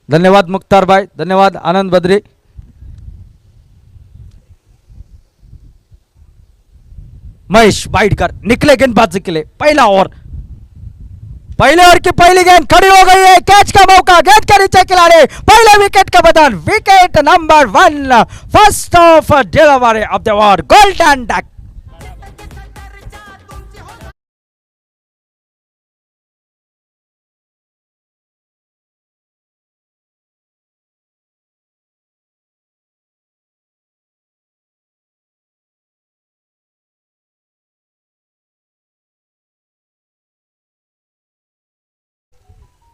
धन्यवाद मुख्तार भाई, धन्यवाद आनंद बद्री। महेश वाइडकर निकले गेंदबाजी के लिए, पहले ओवर की पहली गेंद खड़ी हो गई है, कैच का मौका, गेंद के नीचे खिलाड़ी, पहले विकेट का button, wicket number 1, first of delivery of the over, golden duck.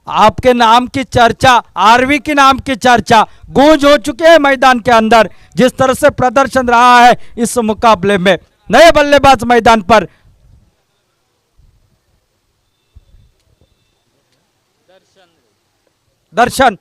आपके नाम की चर्चा, आरवी के नाम की चर्चा गूंज हो चुके हैं मैदान के अंदर। जिस तरह से प्रदर्शन रहा है इस मुकाबले में, नए बल्लेबाज मैदान पर। दर्शन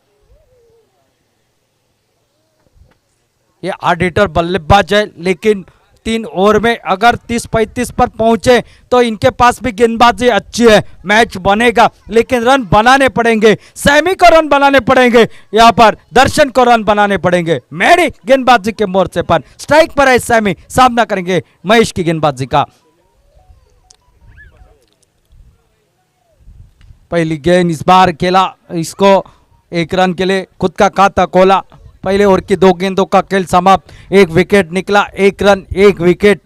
ये ऑडिटर बल्लेबाज है, लेकिन 3 ओवर में अगर 30-35 पर पहुंचे तो इनके पास भी गेंदबाजी अच्छी है, मैच बनेगा, लेकिन रन बनाने पड़ेंगे। सैमी को रन बनाने पड़ेंगे, यहां पर दर्शन को रन बनाने पड़ेंगे। मेरी गेंदबाजी के मोर्चे पर स्ट्राइक पर है सैमी, सामना करेंगे महेश की गेंदबाजी का। पहली गेंद इस बार खेला, इसको 1 रन के लिए खुद का खाता खोला। पहले ओवर की 2 गेंदों का खेल समाप्त, 1 विकेट निकला, 1 रन 1 विकेट।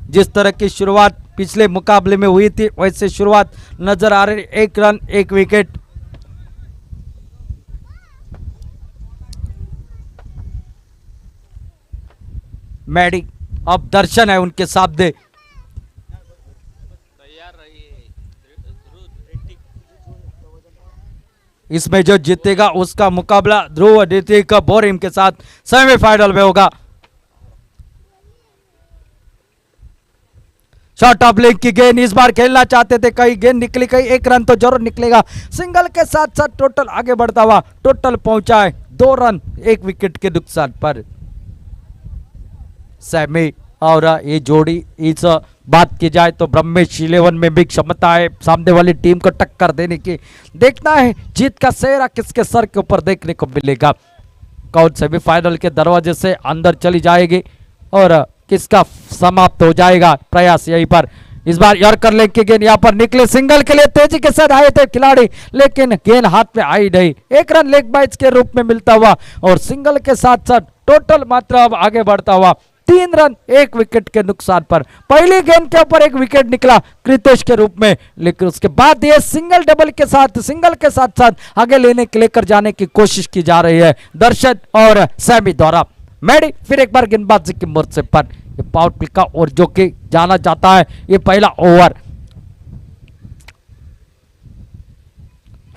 जिस तरह की शुरुआत पिछले मुकाबले में हुई थी वैसे शुरुआत नजर आ रही, 1 रन 1 विकेट। मैडी अब दर्शन है उनके सामने, इसमें जो जीतेगा उसका मुकाबला ध्रुव ऋतिक बोरिम के साथ सेमीफाइनल में होगा। शॉर्ट ऑफ लेग की गेंद इस बार खेलना चाहते थे, कई गेंद निकली, कई 1 रन तो जरूर निकलेगा। सिंगल के साथ साथ टोटल आगे बढ़ता हुआ टोटल पहुंचा है 2 रन 1 विकेट के नुकसान पर। सैमी और ये जोड़ी, इस बात की जाए तो ब्रह्मेश 11 में भी क्षमता है सामने वाली टीम को टक्कर देने की। देखना है जीत का सेहरा किसके सर के ऊपर देखने को मिलेगा, कौन सेमीफाइनल के दरवाजे से अंदर चली जाएगी और किसका समाप्त हो जाएगा प्रयास यहीं पर। इस बार यॉर्कर लेग की गेंद यहाँ पर निकले, सिंगल के लिए तेजी के साथ आए थे खिलाड़ी, लेकिन गेंद हाथ में आई नहीं। 1 रन लेग बाइज के रूप में मिलता हुआ और सिंगल के साथ साथ टोटल मात्रा अब आगे बढ़ता हुआ 3 रन 1 विकेट के नुकसान पर। पहली गेंद के ऊपर 1 विकेट निकला कृतेश के रूप में, लेकिन उसके बाद ये सिंगल के साथ साथ आगे लेकर जाने की कोशिश की जा रही है दर्शन और सैमी द्वारा। मैडी फिर एक बार गेंदबाजी की मोर्चे पर, ये पावर प्ले का और जो कि जाना जाता है ये पहला ओवर।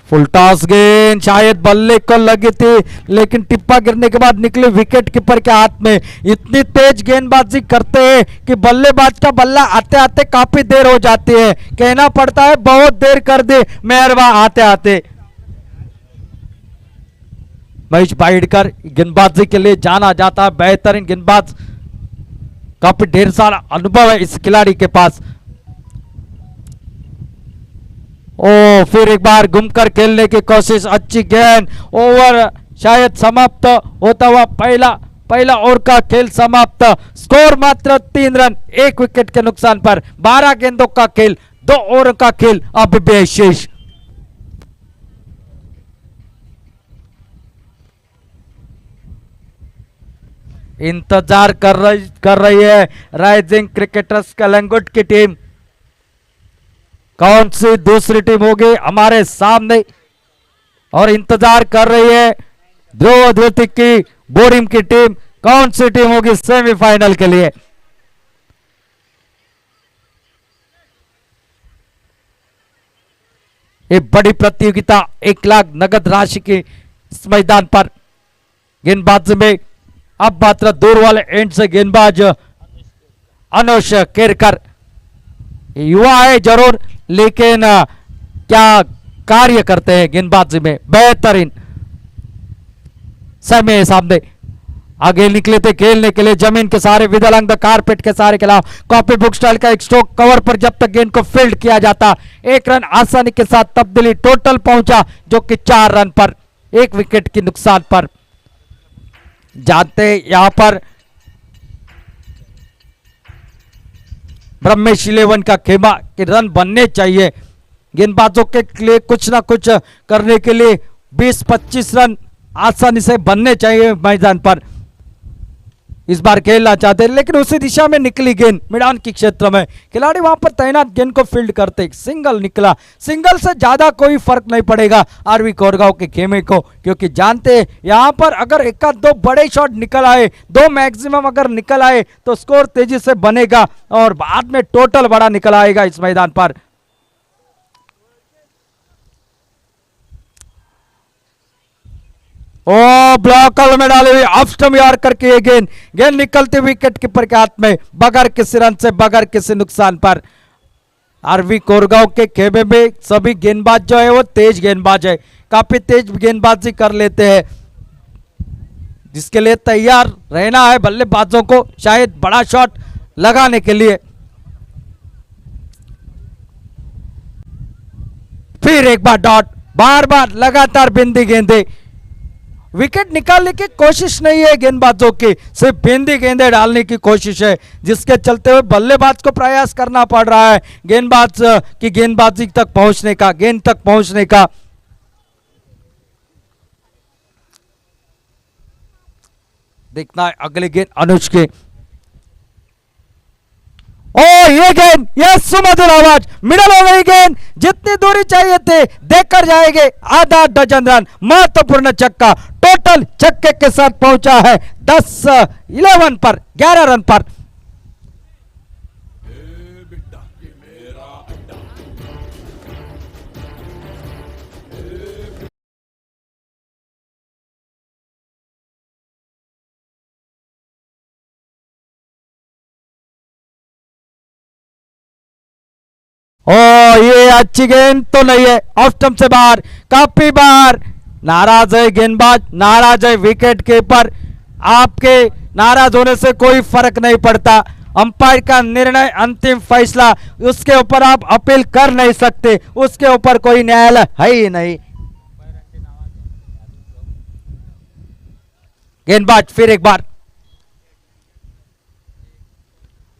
फुल टॉस गेंद शायद बल्ले को लगी थी, लेकिन टिप्पा गिरने के बाद निकले विकेट कीपर के हाथ में। इतनी तेज गेंदबाजी करते हैं कि बल्लेबाज का बल्ला आते आते काफी देर हो जाती है, कहना पड़ता है बहुत देर कर दे मेहरबा आते आते। महेश वाइडकर गेंदबाजी के लिए जाना जाता है, बेहतरीन गेंदबाज, काफी ढेर सारा अनुभव है इस खिलाड़ी के पास। ओ फिर एक बार घूमकर खेलने की कोशिश, अच्छी गेंद, ओवर शायद समाप्त होता हुआ पहला ओवर का खेल समाप्त। स्कोर मात्र 3 रन 1 विकेट के नुकसान पर। 12 गेंदों का खेल, 2 ओवर का खेल अभी भी शेष। इंतजार कर रही है राइजिंग क्रिकेटर्स कलंगुट की टीम। कौन सी दूसरी टीम होगी हमारे सामने, और इंतजार कर रही है ध्रुव ऋतिक की बोरिम की टीम, कौन सी टीम होगी सेमीफाइनल के लिए। एक बड़ी प्रतियोगिता, 1 लाख नगद राशि की इस मैदान पर। गेंदबाजी में अब मात्र दूर वाले एंड से गेंदबाज अनुष केरकर, युवा है जरूर, लेकिन क्या कार्य करते हैं गेंदबाजी में, बेहतरीन। समय सामने आगे निकले थे खेलने के लिए, जमीन के सहारे विद द कारपेट के सहारे खिलाफ कॉपी बुक स्टाइल का एक स्ट्रोक कवर पर जब तक गेंद को फील्ड किया जाता 1 रन आसानी के साथ तब्दीली, टोटल पहुंचा जो कि 4 रन पर। एक विकेट के नुकसान पर। जानते यहां पर ब्रह्मेश 11 का खेमा कि रन बनने चाहिए गेंदबाजों के लिए, कुछ ना कुछ करने के लिए 20-25 रन आसानी से बनने चाहिए मैदान पर। इस बार खेलना चाहते हैं लेकिन उसी दिशा में निकली गेंद मैदान के क्षेत्र में, खिलाड़ी वहां पर तैनात गेंद को फील्ड करते, सिंगल निकला। सिंगल से ज्यादा कोई फर्क नहीं पड़ेगा आरवी कोरगांव के खेमे को, क्योंकि जानते हैं यहां पर अगर एक आध दो बड़े शॉट निकल आए, दो मैक्सिमम अगर निकल आए तो स्कोर तेजी से बनेगा और बाद में टोटल बड़ा निकल आएगा इस मैदान पर। ओ ब्लॉक में डाली हुई ऑफ स्टंप यॉर्कर की ये गेंद, गेंद निकलती हुई विकेट कीपर के हाथ में बगैर किसी रन से, बगैर किसी नुकसान पर। आरवी कोरगांव के खेमे में सभी गेंदबाज जो है वो तेज गेंदबाज है, काफी तेज गेंदबाजी कर लेते हैं, जिसके लिए तैयार रहना है बल्लेबाजों को शायद बड़ा शॉट लगाने के लिए। फिर एक बार डॉट, बार बार लगातार बिंदी गेंदे, विकेट निकालने की कोशिश नहीं है गेंदबाजों की, सिर्फ बिंदी गेंदे डालने की कोशिश है, जिसके चलते हुए बल्लेबाज को प्रयास करना पड़ रहा है गेंदबाज की गेंदबाजी तक पहुंचने का, गेंद तक पहुंचने का। देखना है अगली गेंद अनुज की। ओ ये गेंद, ये सुमधुर आवाज, मिडल हो गई गेंद, जितनी दूरी चाहिए थे देखकर जाएंगे आधा डजन रन, महत्वपूर्ण छक्का, टोटल छक्के के साथ पहुंचा है 10-11 पर, 11 रन पर। ओ ये अच्छी गेंद तो नहीं है, ऑफ स्टंप से बाहर, काफी बाहर। नाराज है गेंदबाज, नाराज है विकेट कीपर। आपके नाराज होने से कोई फर्क नहीं पड़ता, अंपायर का निर्णय अंतिम फैसला, उसके ऊपर आप अपील कर नहीं सकते, उसके ऊपर कोई न्यायालय है ही नहीं। गेंदबाज फिर एक बार,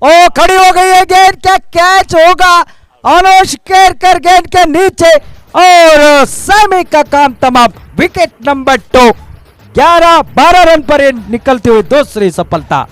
ओ खड़ी हो गई है गेंद, क्या कैच होगा? अनुज केरकर गेंद के नीचे और सैमी का काम तमाम, विकेट नंबर 2, 11-12 रन पर निकलती हुई दूसरी सफलता।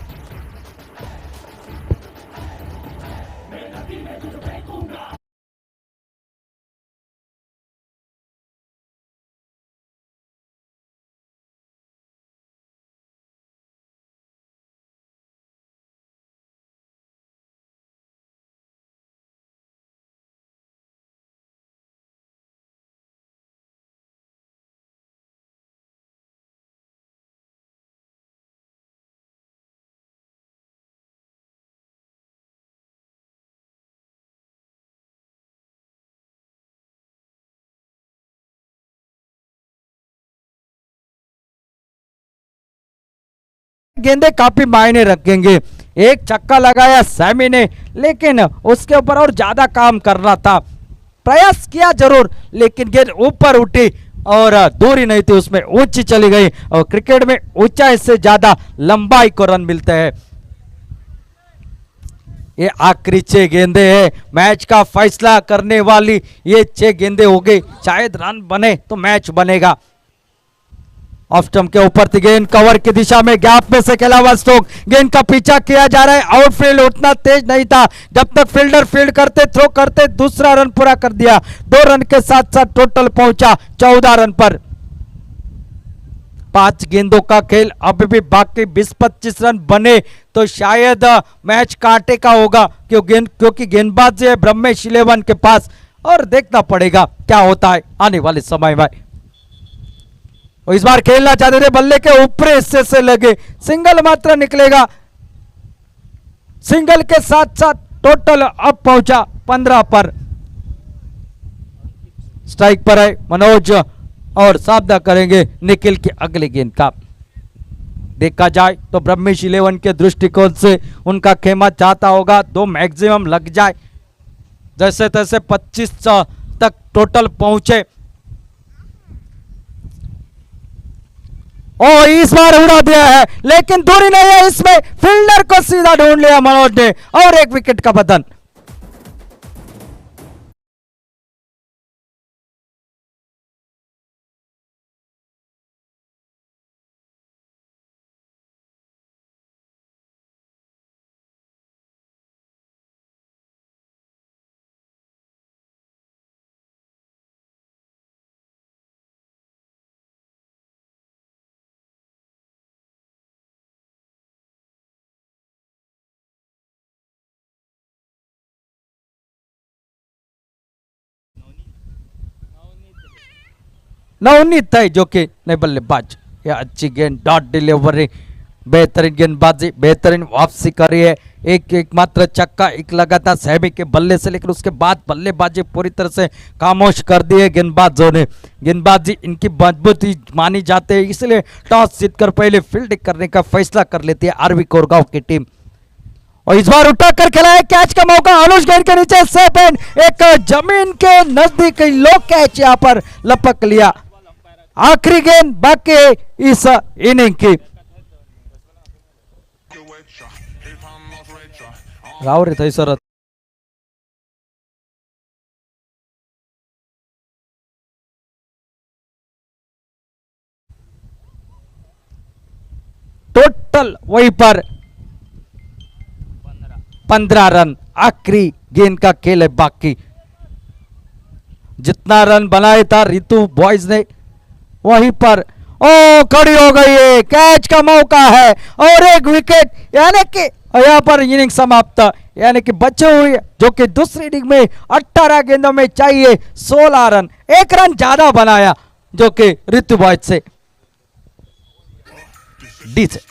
गेंदे काफी मायने रखेंगे, एक छक्का लगाया सैमी ने, लेकिन उसके ऊपर और ज्यादा काम करना था, प्रयास किया जरूर, लेकिन गेंद ऊपर उठी और दूरी नहीं थी उसमें, ऊंची चली गई, और क्रिकेट में ऊंचाई से ज्यादा लंबाई को रन मिलते हैं। ये आखिरी 6 गेंदे हैं, मैच का फैसला करने वाली ये 6 गेंदे हो गई, शायद रन बने तो मैच बनेगा। ऑफ स्टंप के ऊपर थी गेंद, कवर की दिशा में गैप में से खेला हुआ स्ट्रोक, गेंद का पीछा किया जा रहा है, आउटफील्ड उतना तेज नहीं था, जब तक फील्डर फील्ड करते, थ्रो करते, दूसरा रन पूरा कर दिया, 2 रन के साथ साथ टोटल पहुंचा 14 रन पर। 5 गेंदों का खेल, अभी भी बाकी 20-25 रन बने तो शायद मैच कांटे का होगा, क्योंकि गेंदबाज है ब्रह्मेश 11 के पास, और देखना पड़ेगा क्या होता है आने वाले समय में। इस बार खेलना चाहते थे, बल्ले के ऊपरी हिस्से से लगे, सिंगल मात्र निकलेगा, सिंगल के साथ साथ टोटल अब पहुंचा 15 पर। स्ट्राइक पर है मनोज और सामना करेंगे निखिल की अगली गेंद का। देखा जाए तो ब्रह्मेश 11 के दृष्टिकोण से उनका खेमा चाहता होगा 2 मैक्सिमम लग जाए, जैसे तैसे 25 तक टोटल पहुंचे। और इस बार उड़ा दिया है, लेकिन दूरी नहीं है इसमें, फील्डर को सीधा ढूंढ लिया मनोज ने और एक विकेट का बदन। नवनीत है जो कि नए बल्लेबाज, या अच्छी गेंद, डॉट डिलीवरी, बेहतरीन गेंदबाजी, बेहतरीन वापसी करी है। एक मात्र चक्का एक लगातार सहमी के बल्ले से, लेकिन उसके बाद बल्लेबाजी पूरी तरह से खामोश कर दी है गेंदबाजों ने। गेंदबाजी इनकी मजबूती मानी जाती है, इसलिए टॉस जीतकर पहले फील्डिंग करने का फैसला कर लेती है आरवी कोरगांव की टीम। और इस बार उठा कर खेला है, कैच का मौका, अनुज गेंद के नीचे सेफ एंड, एक जमीन के नजदीक लो कैच यहां पर लपक लिया। आखिरी गेंद बाकी है इस इनिंग की। राव रे सर टोटल वहीं पर 15 रन, आखिरी गेंद का खेल है बाकी। जितना रन बनाया था रितु बॉयज ने वहीं पर ओ खड़ी हो गई है, कैच का मौका है और एक विकेट, यानी कि यहां पर इनिंग समाप्त, यानी कि बचे हुए जो कि दूसरी इनिंग में 18 गेंदों में चाहिए 16 रन, एक रन ज्यादा बनाया जो कि ऋतु बॉयज से डी से।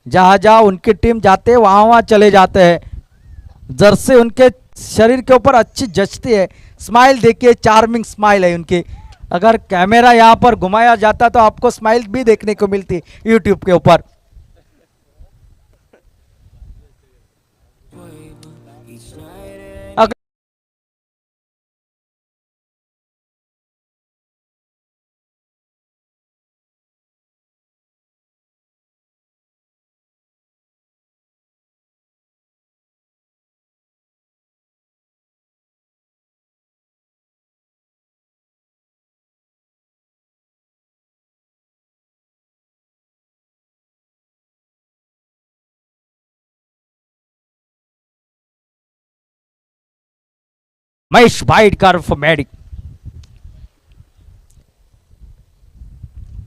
जहां जहां उनकी टीम जाते हैं वहां वहां चले जाते हैं, जर्सी उनके शरीर के ऊपर अच्छी जचती है। स्माइल देखिए, चार्मिंग स्माइल है उनकी। अगर कैमरा यहां पर घुमाया जाता तो आपको स्माइल भी देखने को मिलती यूट्यूब के ऊपर। महेश वाइडकर फॉर मैडिक,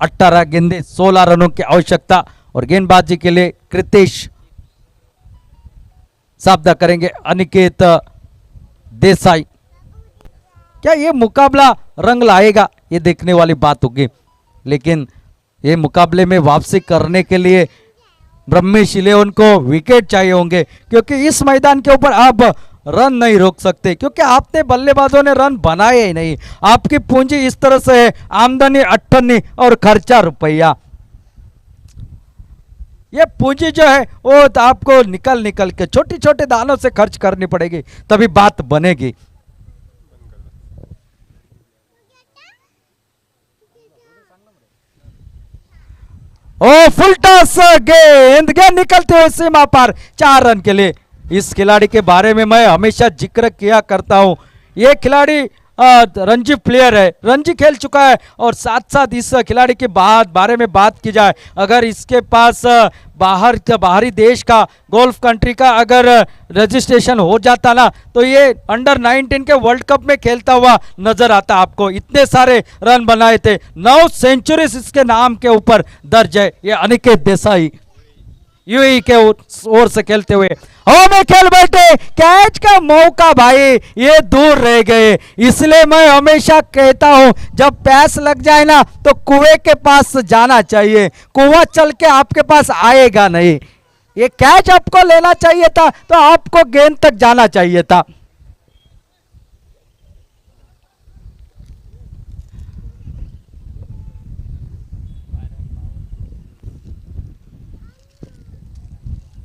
18 गेंदे 16 रनों की आवश्यकता और गेंदबाजी के लिए कृतेश सामना करेंगे अनिकेत देसाई। क्या ये मुकाबला रंग लाएगा, ये देखने वाली बात होगी, लेकिन ये मुकाबले में वापसी करने के लिए ब्रह्मेश इलेवन को विकेट चाहिए होंगे, क्योंकि इस मैदान के ऊपर आप रन नहीं रोक सकते, क्योंकि आपने बल्लेबाजों ने रन बनाए ही नहीं। आपकी पूंजी इस तरह से है, आमदनी 58 और खर्चा रुपया। ये पूंजी जो है वो तो आपको निकल निकल के छोटी छोटे दानों से खर्च करनी पड़ेगी, तभी बात बनेगी। ओ फुल टॉस, गेंद निकलते हुए सीमा पर 4 रन के लिए। इस खिलाड़ी के बारे में मैं हमेशा जिक्र किया करता हूं। ये खिलाड़ी रणजी प्लेयर है, रणजी खेल चुका है, और साथ साथ इस खिलाड़ी के बारे में बात की जाए, अगर इसके पास बाहरी देश का गोल्फ कंट्री का अगर रजिस्ट्रेशन हो जाता ना, तो ये अंडर 19 के वर्ल्ड कप में खेलता हुआ नजर आता आपको। इतने सारे रन बनाए थे, 9 सेंचुरीज इसके नाम के ऊपर दर्ज है। ये अनिकेत देसाई यूएई के ओर से खेलते हुए हवा में खेल बैठे, कैच का मौका भाई ये दूर रह गए। इसलिए मैं हमेशा कहता हूं, जब प्यास लग जाए ना तो कुएं के पास जाना चाहिए, कुआं चल के आपके पास आएगा नहीं। ये कैच आपको लेना चाहिए था तो आपको गेंद तक जाना चाहिए था।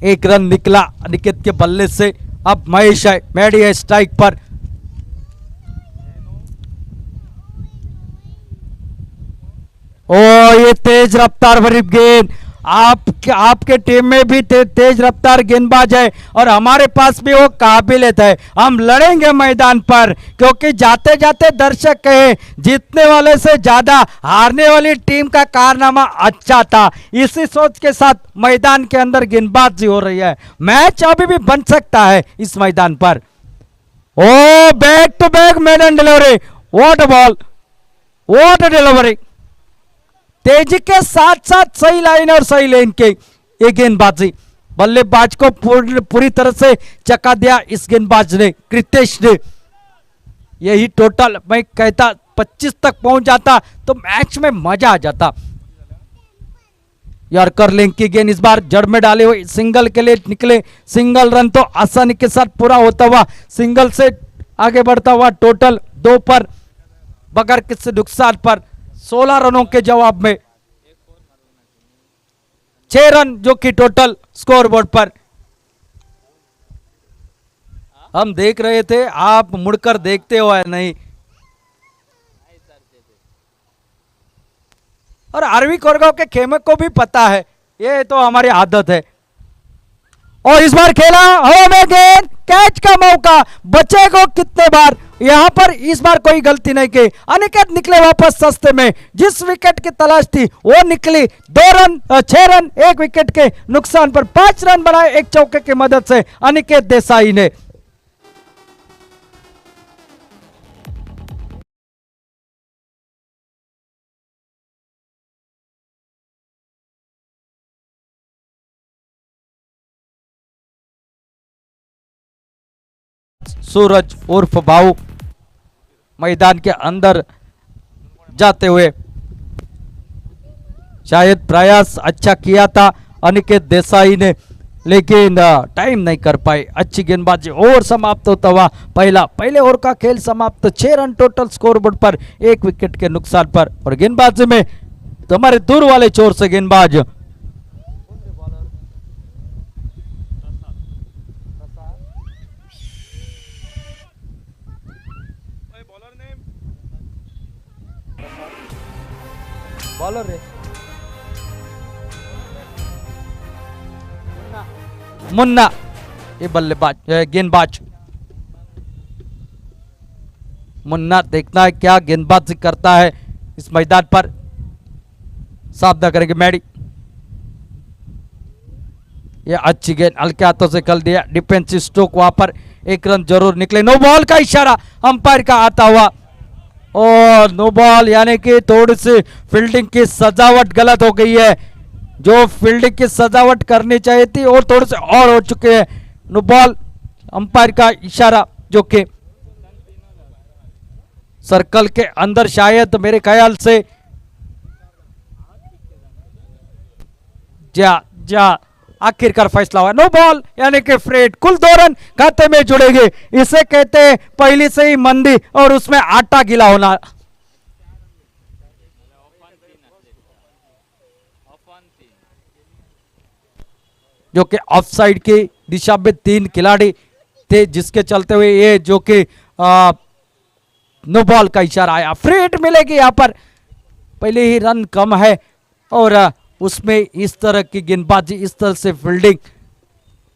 एक रन निकला अनिकेत के बल्ले से। अब महेश है, मैडी है स्ट्राइक पर। ओ ये तेज रफ्तार भरी गेंद, आपके टीम में भी तेज रफ्तार गेंदबाज है और हमारे पास भी वो काबिलियत है। हम लड़ेंगे मैदान पर, क्योंकि जाते जाते दर्शक कहे जीतने वाले से ज्यादा हारने वाली टीम का कारनामा अच्छा था। इसी सोच के साथ मैदान के अंदर गेंदबाजी हो रही है। मैच अभी भी बन सकता है इस मैदान पर। Oh back to back maiden delivery, what a ball, what a delivery. तेजी के साथ साथ सही लाइन और सही लेन के ये गेंदबाजी, बल्लेबाज को पूरी तरह से चका दिया इस गेंदबाज ने, कृतेश ने। यही टोटल मैं कहता 25 तक पहुंच जाता तो मैच में मजा आ जाता। यॉर्कर लिंक की गेंद इस बार जड़ में डाले हुए सिंगल के लिए निकले। सिंगल रन तो आसानी के साथ पूरा होता हुआ, सिंगल से आगे बढ़ता हुआ टोटल 2 पर बगैर किसी नुकसान पर 16 रनों के जवाब में 6 रन जो कि टोटल स्कोरबोर्ड पर। हम देख रहे थे, आप मुड़कर देखते हो या नहीं। और आरवी कोरगांव के खेमे को भी पता है, ये तो हमारी आदत है। और इस बार खेला हवा में गेंद, कैच का मौका, बचेगा कितने बार। यहां पर इस बार कोई गलती नहीं की, अनिकेत निकले वापस सस्ते में। जिस विकेट की तलाश थी वो निकली। 2 रन 6 रन 1 विकेट के नुकसान पर 5 रन बनाए एक चौके की मदद से अनिकेत देसाई ने। सूरज उर्फ बाऊ मैदान के अंदर जाते हुए, शायद प्रयास अच्छा किया था अनिकेत देसाई ने, लेकिन टाइम नहीं कर पाए। अच्छी गेंदबाजी, ओवर समाप्त होता हुआ पहले ओवर का खेल समाप्त। 6 रन टोटल स्कोरबोर्ड पर 1 विकेट के नुकसान पर। और गेंदबाजी में तो हमारे दूर वाले छोर से गेंदबाज बॉलर है मुन्ना, ये बल्लेबाज गेंदबाज मुन्ना। देखना है क्या गेंदबाजी करता है इस मैदान पर। सावधान करेंगे मैडी। ये अच्छी गेंद हल्के हाथों से कर दिया, डिफेंसिव स्ट्रोक वहां पर। 1 रन जरूर निकले। नो बॉल का इशारा अंपायर का आता हुआ, और नो बॉल, यानी कि थोड़ी सी फील्डिंग की सजावट गलत हो गई है। जो फील्डिंग की सजावट करनी चाहिए थी और थोड़े से और हो चुके हैं। नो बॉल, अंपायर का इशारा, जो कि सर्कल के अंदर शायद मेरे ख्याल से जा जा आखिरकार फैसला हुआ, नो बॉल यानी कि फ्रेट। कुल 2 रन खाते में जुड़ेंगे, इसे कहते हैं पहले से ही मंदी और उसमें आटा गीला होना। जो कि ऑफसाइड की दिशा में 3 खिलाड़ी थे, जिसके चलते हुए ये जो कि नो बॉल का इशारा आया। फ्रेट मिलेगी यहाँ पर, पहले ही रन कम है और उसमें इस तरह की गेंदबाजी, इस तरह से फील्डिंग,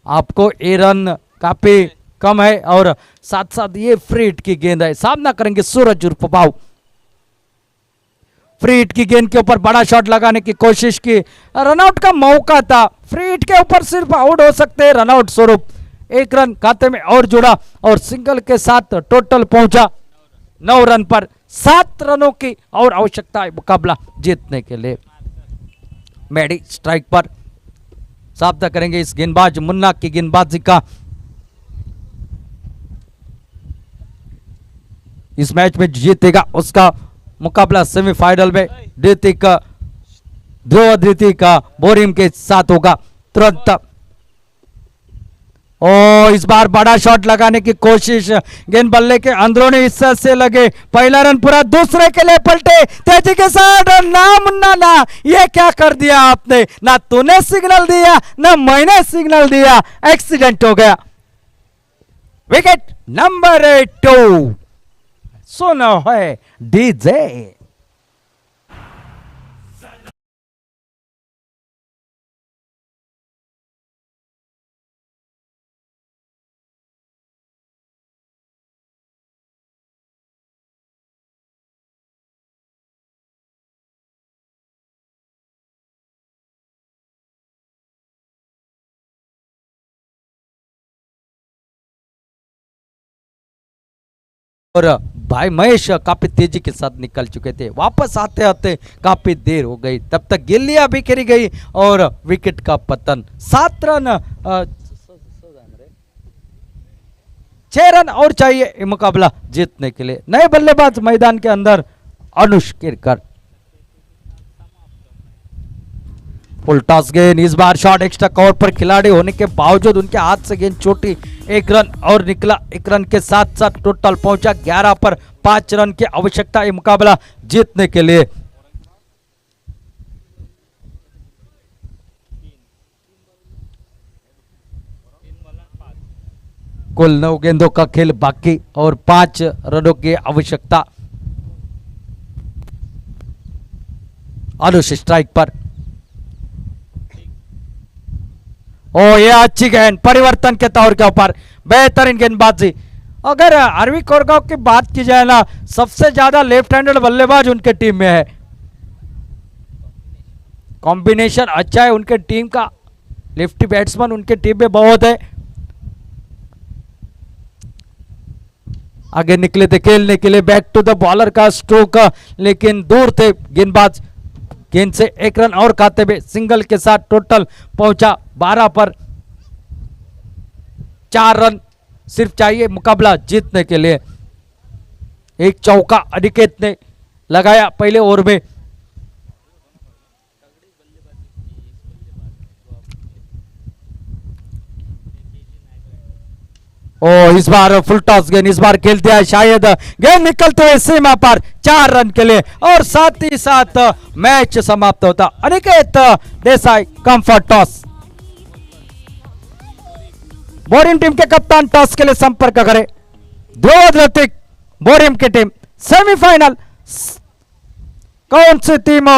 आपको ये रन काफी कम है और साथ साथ ये फ्रीट की गेंद है। सामना करेंगे सूरज उर्फ बाव। फ्रीट की गेंद के ऊपर बड़ा शॉट लगाने की कोशिश की, रनआउट का मौका था, फ्रीट के ऊपर सिर्फ आउट हो सकते हैं रनआउट स्वरूप। 1 रन खाते में और जुड़ा और सिंगल के साथ टोटल पहुंचा 9 रन पर। 7 रनों की और आवश्यकता है मुकाबला जीतने के लिए। मैडी स्ट्राइक पर, सामना करेंगे इस गेंदबाज मुन्ना की गेंदबाजी का। इस मैच में जीतेगा उसका मुकाबला सेमीफाइनल में ध्रुव का बोरिम के साथ होगा तुरंत। ओ इस बार बड़ा शॉट लगाने की कोशिश, गेंद बल्ले के अंदरूनी हिस्से से लगे, पहला रन पूरा, दूसरे के लिए पलटे तेजी के साथ। ना मुन्ना ना, ये क्या कर दिया आपने, ना तूने सिग्नल दिया ना मैंने सिग्नल दिया, एक्सीडेंट हो गया। विकेट नंबर 2 सुनो है डीजे। और भाई महेश काफी तेजी के साथ निकल चुके थे, वापस आते आते काफी देर हो गई, तब तक गिल्लियां बिखरी गई और विकेट का पतन। 7 रन 6 रन और चाहिए मुकाबला जीतने के लिए। नए बल्लेबाज मैदान के अंदर अनुष किरकर। फुल टॉस गेंद, इस बार शॉट एक्स्ट्रा कवर पर खिलाड़ी होने के बावजूद उनके हाथ से गेंद छोटी, 1 रन और निकला। 1 रन के साथ साथ टोटल पहुंचा 11 पर। 5 रन की आवश्यकता है मुकाबला जीतने के लिए। कुल 9 गेंदों का खेल बाकी और 5 रनों की आवश्यकता। अनुष स्ट्राइक पर। ओ ये अच्छी गेंद, परिवर्तन के तौर के ऊपर बेहतरीन गेंदबाजी। अगर आरवी कोरगांव की बात की जाए ना, सबसे ज्यादा लेफ्ट हैंडेड बल्लेबाज उनके टीम में है। कॉम्बिनेशन अच्छा है उनके टीम का, लेफ्टी बैट्समैन उनके टीम में बहुत है। आगे निकले थे खेलने के लिए, बैक टू द बॉलर का स्ट्रोक, लेकिन दूर थे गेंदबाज। गेंद से 1 रन और खाते में, सिंगल के साथ टोटल पहुंचा 12 पर। 4 रन सिर्फ चाहिए मुकाबला जीतने के लिए। एक चौका अनिकेत ने लगाया पहले ओवर में। ओ इस बार फुल टॉस गेंद, इस बार खेलते हैं शायद गेंद निकलते हुए सीमा पर 4 रन के लिए और साथ ही साथ मैच समाप्त होता। Aniket Desai comfort toss. Borim team के कप्तान टॉस के लिए संपर्क करें। ध्रुव ऋतिक बोरिम की टीम सेमीफाइनल, कौन सी टीम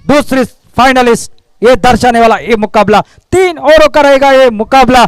दूसरी फाइनलिस्ट, ये दर्शाने वाला ये मुकाबला। 3 ओवरों का रहेगा ये मुकाबला।